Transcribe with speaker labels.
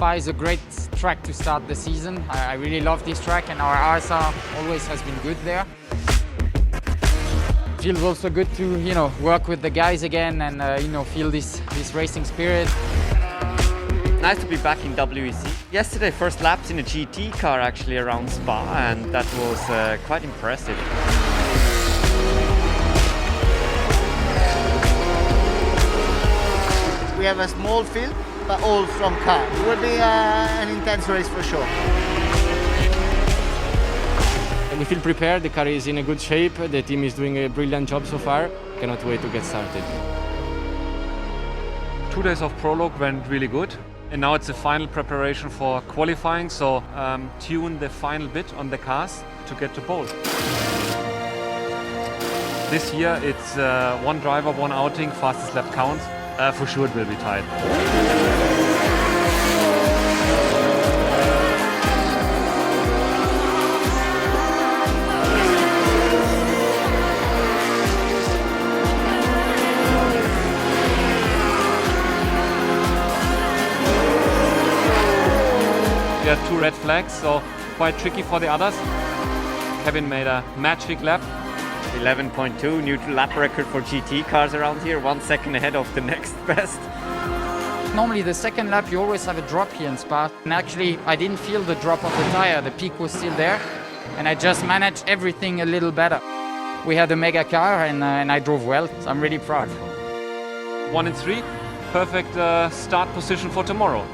Speaker 1: Spa is a great track to start the season. I really love this track, and our RSR always has been good there. It feels also good to work with the guys again and feel this racing spirit.
Speaker 2: Nice to be back in WEC. Yesterday, first laps in a GT car actually around Spa, and that was quite impressive.
Speaker 3: We have a small field, but all from car. It will be an intense race for sure.
Speaker 4: We feel prepared, the car is in a good shape, the team is doing a brilliant job so far. Cannot wait to get started.
Speaker 5: 2 days of prologue went really good. And now it's the final preparation for qualifying, so tune the final bit on the cars to get to pole. This year it's one driver, one outing, fastest lap counts. For sure it will be tight. We had 2 red flags, so quite tricky for the others. Kévin made a magic lap.
Speaker 2: 11.2, new lap record for GT cars around here, 1 second ahead of the next best.
Speaker 1: Normally the second lap you always have a drop here in Spa, and actually I didn't feel the drop of the tire, the peak was still there, and I just managed everything a little better. We had a mega car and I drove well, so I'm really proud.
Speaker 5: 1 and 3, perfect start position for tomorrow.